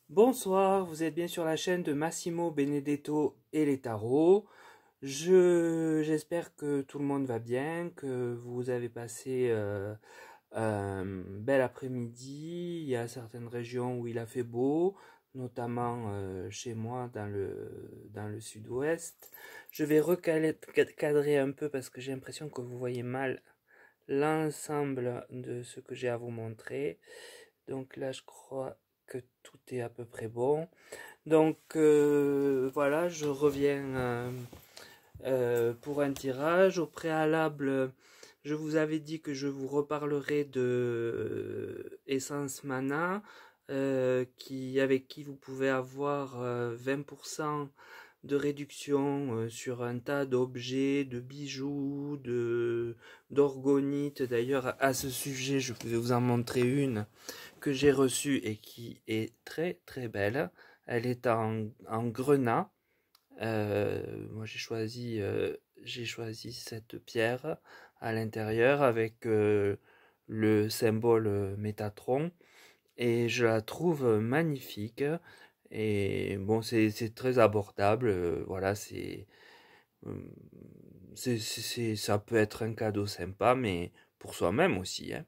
Bonsoir, vous êtes bien sur la chaîne de Massimo Benedetto et les tarots. J'espère que tout le monde va bien, que vous avez passé un bel après-midi. Il y a certaines régions où il a fait beau, notamment chez moi dans le sud-ouest. Je vais recadrer un peu parce que j'ai l'impression que vous voyez mal l'ensemble de ce que j'ai à vous montrer. Donc là, je crois que tout est à peu près bon. Donc voilà, je reviens pour un tirage. Au préalable, je vous avais dit que je vous reparlerai de Essence Mana, avec qui vous pouvez avoir 20% de réduction sur un tas d'objets, de bijoux, d'orgonite. D'ailleurs, à ce sujet, je vais vous en montrer une que j'ai reçue et qui est très très belle. Elle est en grenat. Moi j'ai choisi cette pierre à l'intérieur avec le symbole Métatron et je la trouve magnifique. Et bon, c'est très abordable. Voilà, euh, ça peut être un cadeau sympa, mais pour soi-même aussi, hein.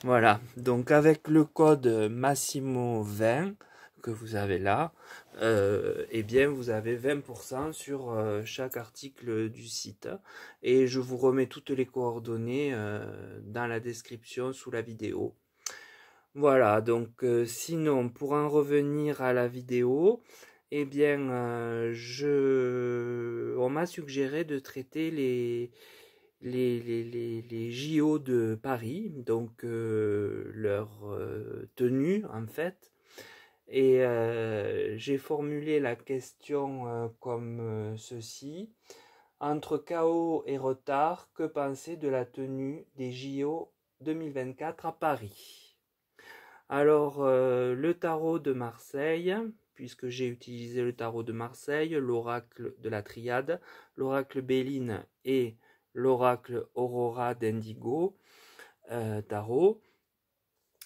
Voilà, donc avec le code Massimo20 que vous avez là, eh bien vous avez 20% sur chaque article du site. Et je vous remets toutes les coordonnées dans la description sous la vidéo. Voilà, donc sinon pour en revenir à la vidéo, eh bien on m'a suggéré de traiter les JO de Paris, donc leur tenue en fait. Et j'ai formulé la question comme ceci. Entre chaos et retard, que penser de la tenue des JO 2024 à Paris? Alors, le tarot de Marseille, puisque j'ai utilisé le tarot de Marseille, l'oracle de la Triade, l'oracle Béline et l'oracle Aurora d'Indigo tarot.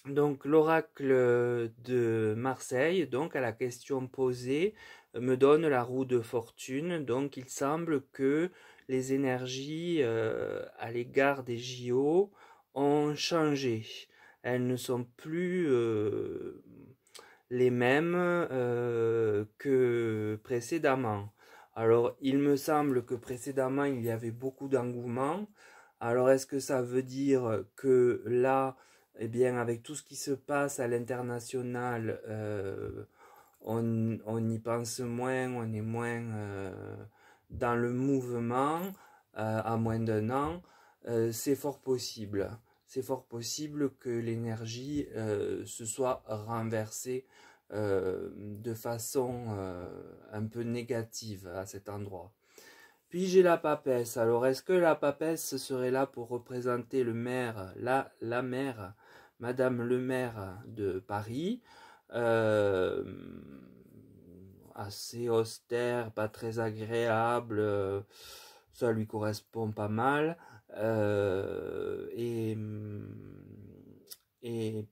Donc l'oracle de Marseille, donc à la question posée, me donne la roue de fortune. Donc il semble que les énergies à l'égard des JO ont changé. Elles ne sont plus les mêmes que précédemment. Alors il me semble que précédemment il y avait beaucoup d'engouement. Alors est-ce que ça veut dire que là, eh bien, avec tout ce qui se passe à l'international, on y pense moins, on est moins dans le mouvement à moins d'un an? C'est fort possible. C'est fort possible que l'énergie se soit renversée de façon un peu négative à cet endroit. Puis j'ai la papesse. Alors, est-ce que la papesse serait là pour représenter le maire, la maire, Madame le maire de Paris, euh, assez austère, pas très agréable, ça lui correspond pas mal, et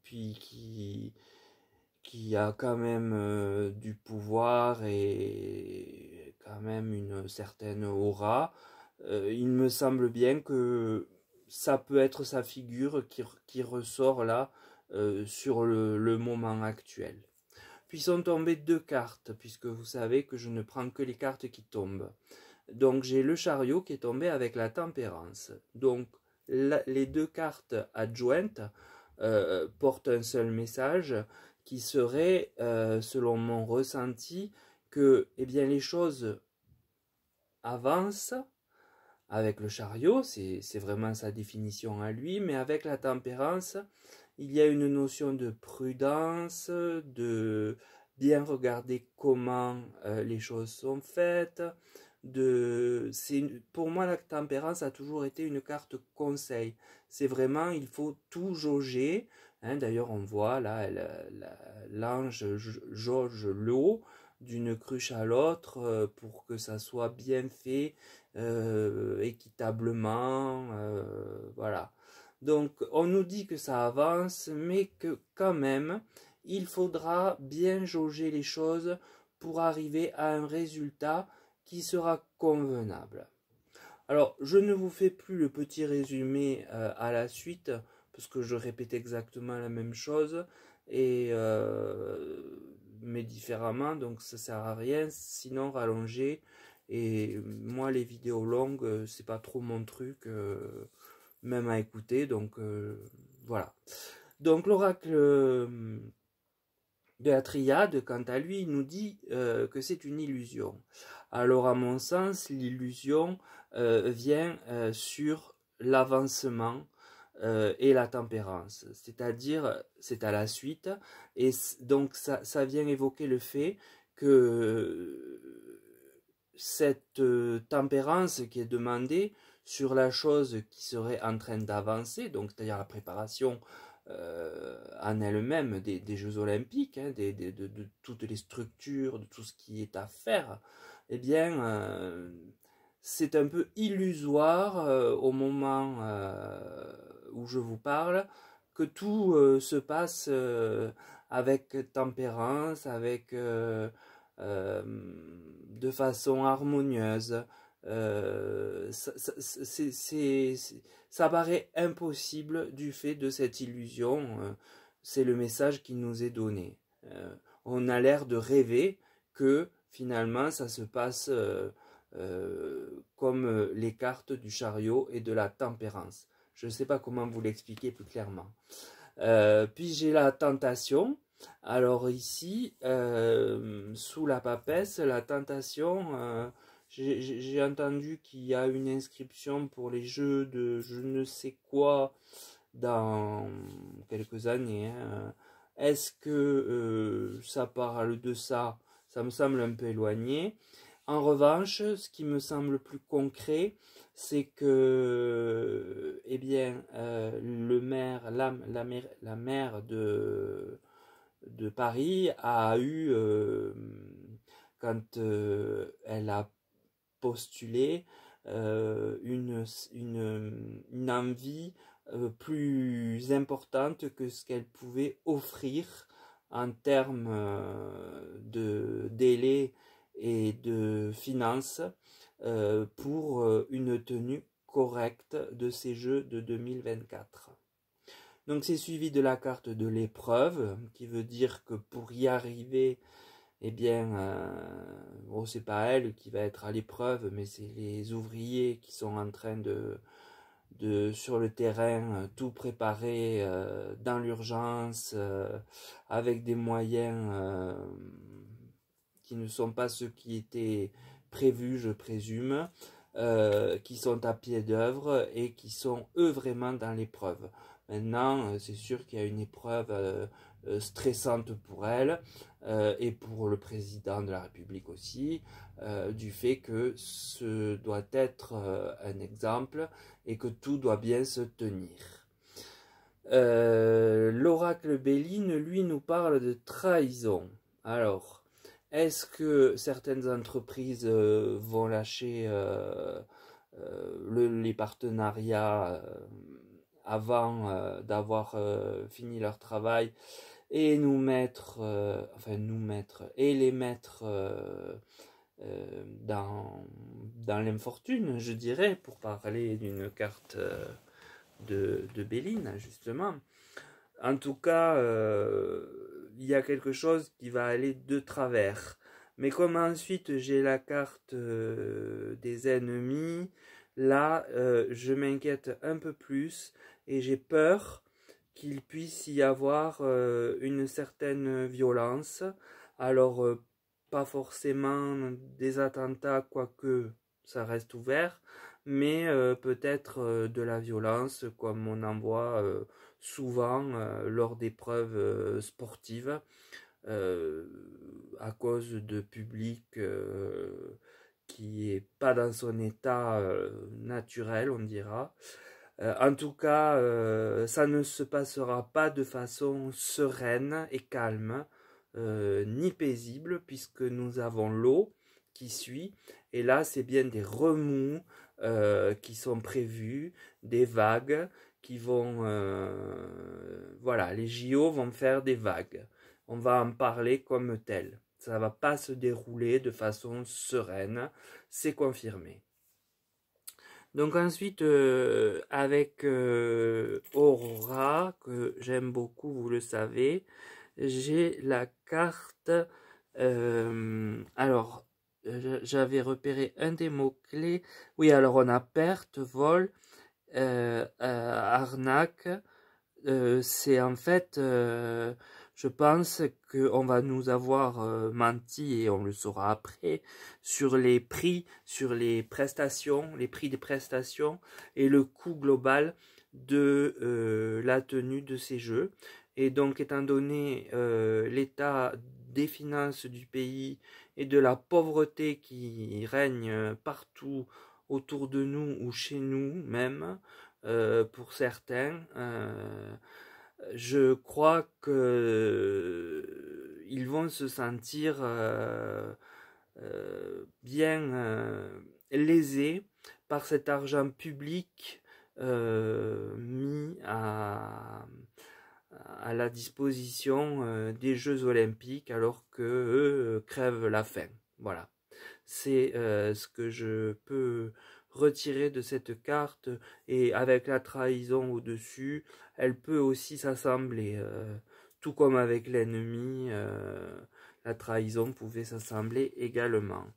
puis qui a quand même du pouvoir et quand même une certaine aura. Il me semble bien que ça peut être sa figure qui ressort là sur le moment actuel. Puis sont tombées deux cartes, puisque vous savez que je ne prends que les cartes qui tombent. Donc j'ai le chariot qui est tombé avec la tempérance. Donc les deux cartes adjointes portent un seul message qui serait, selon mon ressenti, que eh bien, les choses avancent avec le chariot, c'est vraiment sa définition à lui, mais avec la tempérance, il y a une notion de prudence, de bien regarder comment les choses sont faites. Pour moi, la tempérance a toujours été une carte conseil. C'est vraiment, il faut tout jauger. Hein, d'ailleurs, on voit là, l'ange jauge l'eau d'une cruche à l'autre pour que ça soit bien fait équitablement, voilà. Donc on nous dit que ça avance, mais que quand même il faudra bien jauger les choses pour arriver à un résultat qui sera convenable. Alors, je ne vous fais plus le petit résumé à la suite, parce que je répète exactement la même chose, mais différemment, donc ça sert à rien, sinon rallonger. Et moi, les vidéos longues, c'est pas trop mon truc, même à écouter, donc voilà. Donc l'oracle de la triade, quant à lui, nous dit que c'est une illusion. Alors à mon sens, l'illusion vient sur l'avancement et la tempérance, c'est-à-dire c'est à la suite, et donc ça vient évoquer le fait que cette tempérance qui est demandée sur la chose qui serait en train d'avancer, donc c'est-à-dire la préparation en elle-même des Jeux Olympiques, hein, de toutes les structures, de tout ce qui est à faire, eh bien, c'est un peu illusoire au moment où je vous parle, que tout se passe avec tempérance, avec de façon harmonieuse. Ça paraît impossible du fait de cette illusion. C'est le message qui nous est donné. On a l'air de rêver que finalement ça se passe comme les cartes du chariot et de la tempérance. Je ne sais pas comment vous l'expliquer plus clairement. Puis j'ai la tentation. Alors ici, sous la papesse, la tentation, j'ai entendu qu'il y a une inscription pour les jeux de je ne sais quoi dans quelques années. Hein. Est-ce que ça parle de ça? Ça me semble un peu éloigné. En revanche, ce qui me semble plus concret, c'est que, eh bien, le maire, la maire de Paris a eu, quand elle a postulé, une envie plus importante que ce qu'elle pouvait offrir en termes de délai et de finances pour une tenue correcte de ces Jeux de 2024. Donc c'est suivi de la carte de l'épreuve, qui veut dire que pour y arriver, eh bien, bon, c'est pas elle qui va être à l'épreuve, mais c'est les ouvriers qui sont en train sur le terrain, tout préparer dans l'urgence, avec des moyens qui ne sont pas ceux qui étaient prévus, je présume, qui sont à pied d'œuvre et qui sont eux vraiment dans l'épreuve. Maintenant, c'est sûr qu'il y a une épreuve stressante pour elle et pour le président de la République aussi, du fait que ce doit être un exemple et que tout doit bien se tenir. L'oracle Béline, lui, nous parle de trahison. Alors, est-ce que certaines entreprises vont lâcher les partenariats avant d'avoir fini leur travail et nous mettre, et les mettre dans l'infortune, je dirais, pour parler d'une carte de Béline, justement. En tout cas, il y a quelque chose qui va aller de travers. Mais comme ensuite j'ai la carte des ennemis, là, je m'inquiète un peu plus et j'ai peur qu'il puisse y avoir une certaine violence. Alors, pas forcément des attentats, quoique ça reste ouvert, mais peut-être de la violence, comme on en voit souvent lors d'épreuves sportives, à cause de public qui est pas dans son état naturel, on dira. En tout cas, ça ne se passera pas de façon sereine et calme, ni paisible, puisque nous avons l'eau qui suit, et là c'est bien des remous qui sont prévus, des vagues qui vont... voilà, les JO vont faire des vagues. on va en parler comme tel. Ça ne va pas se dérouler de façon sereine, c'est confirmé. Donc ensuite, avec Aurora, que j'aime beaucoup, vous le savez, j'ai la carte. Alors, j'avais repéré un des mots-clés. Oui, alors on a perte, vol, arnaque. C'est en fait, je pense qu'on va nous avoir menti, et on le saura après, sur les prix, sur les prestations, les prix des prestations et le coût global de la tenue de ces jeux. Et donc, étant donné l'état des finances du pays et de la pauvreté qui règne partout autour de nous ou chez nous même, pour certains, je crois que ils vont se sentir bien lésés par cet argent public mis à la disposition des Jeux Olympiques, alors que eux crèvent la faim. Voilà. C'est ce que je peux retirer de cette carte, et avec la trahison au-dessus, elle peut aussi s'assembler. Tout comme avec l'ennemi, la trahison pouvait s'assembler également.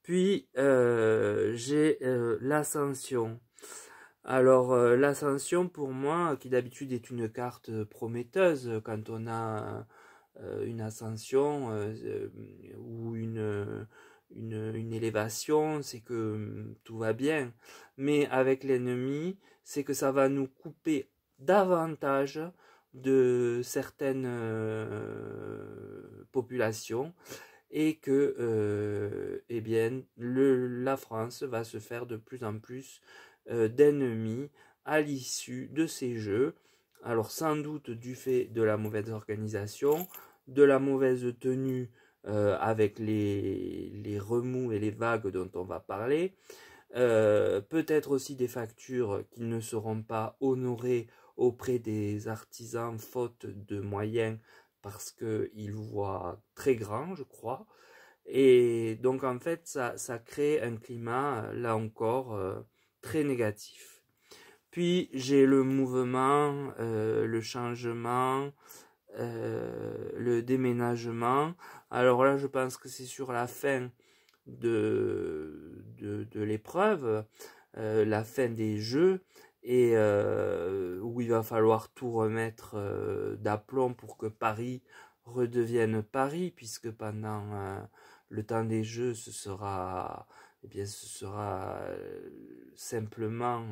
Puis j'ai l'ascension. Alors l'ascension pour moi, qui d'habitude est une carte prometteuse quand on a une ascension ou une élévation, c'est que tout va bien. Mais avec l'ennemi, c'est que ça va nous couper davantage de certaines populations, et que eh bien, la France va se faire de plus en plus d'ennemis à l'issue de ces jeux. Alors sans doute du fait de la mauvaise organisation, de la mauvaise tenue avec les remous et les vagues dont on va parler, peut-être aussi des factures qui ne seront pas honorées auprès des artisans faute de moyens, parce qu'ils voient très grand, je crois. Et donc en fait, ça crée un climat, là encore, très négatif. Puis j'ai le mouvement, le changement, le déménagement. Alors là, je pense que c'est sur la fin de l'épreuve, la fin des jeux, et où il va falloir tout remettre d'aplomb pour que Paris redevienne Paris, puisque pendant le temps des jeux, ce sera, eh bien, ce sera simplement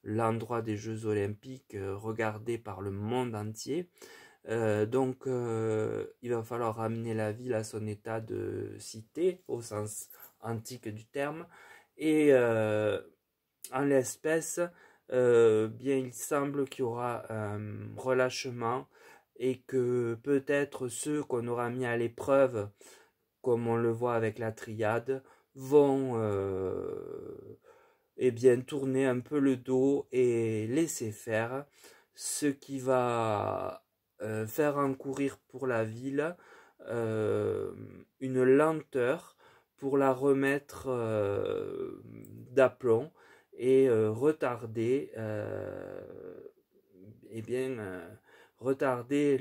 l'endroit des Jeux Olympiques regardé par le monde entier. Donc, il va falloir ramener la ville à son état de cité, au sens antique du terme. Et en l'espèce, bien, il semble qu'il y aura un relâchement, et que peut-être ceux qu'on aura mis à l'épreuve, comme on le voit avec la triade, vont eh bien, tourner un peu le dos et laisser faire, ce qui va faire encourir pour la ville une lenteur pour la remettre d'aplomb, et retarder eh bien, retarder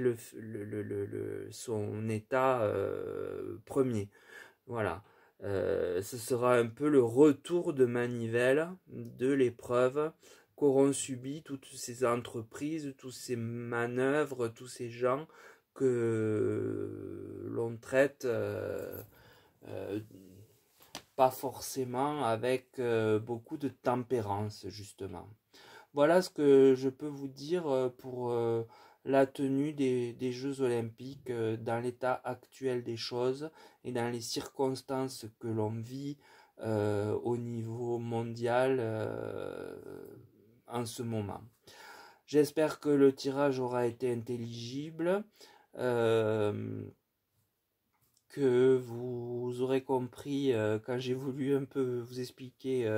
son état premier. Voilà. Ce sera un peu le retour de manivelle de l'épreuve qu'auront subi toutes ces entreprises, toutes ces manœuvres, tous ces gens que l'on traite euh, pas forcément avec beaucoup de tempérance, justement. Voilà ce que je peux vous dire pour la tenue des Jeux Olympiques dans l'état actuel des choses et dans les circonstances que l'on vit au niveau mondial en ce moment. J'espère que le tirage aura été intelligible, que vous aurez compris quand j'ai voulu un peu vous expliquer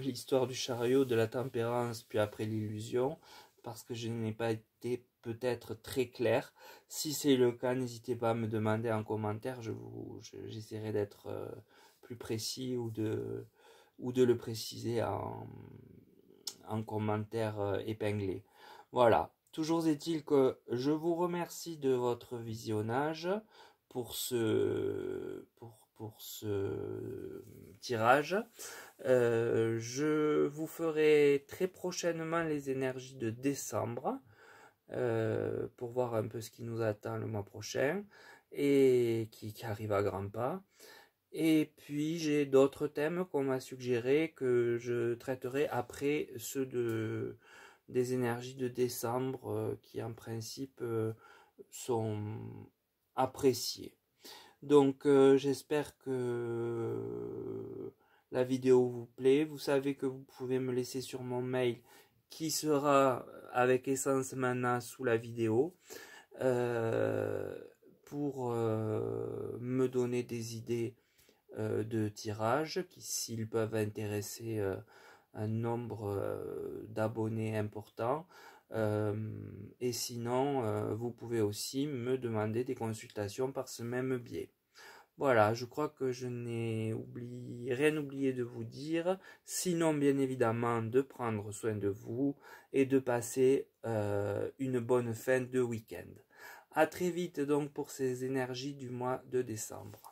l'histoire du chariot, de la tempérance, puis après l'illusion, parce que je n'ai pas été peut-être très clair. Si c'est le cas, n'hésitez pas à me demander en commentaire, j'essaierai d'être plus précis ou de le préciser en commentaire épinglé. Voilà. Toujours est-il que je vous remercie de votre visionnage pour ce tirage. Je vous ferai très prochainement les énergies de décembre pour voir un peu ce qui nous attend le mois prochain et qui arrive à grands pas. Et puis j'ai d'autres thèmes qu'on m'a suggéré que je traiterai après ceux des énergies de décembre qui en principe sont appréciées. Donc j'espère que la vidéo vous plaît. Vous savez que vous pouvez me laisser sur mon mail qui sera avec Essence Mana sous la vidéo pour me donner des idées de tirage qui, s'ils peuvent intéresser un nombre d'abonnés important. Et sinon, vous pouvez aussi me demander des consultations par ce même biais. Voilà, je crois que je n'ai rien oublié de vous dire, sinon bien évidemment de prendre soin de vous et de passer une bonne fin de week-end. À très vite donc pour ces énergies du mois de décembre.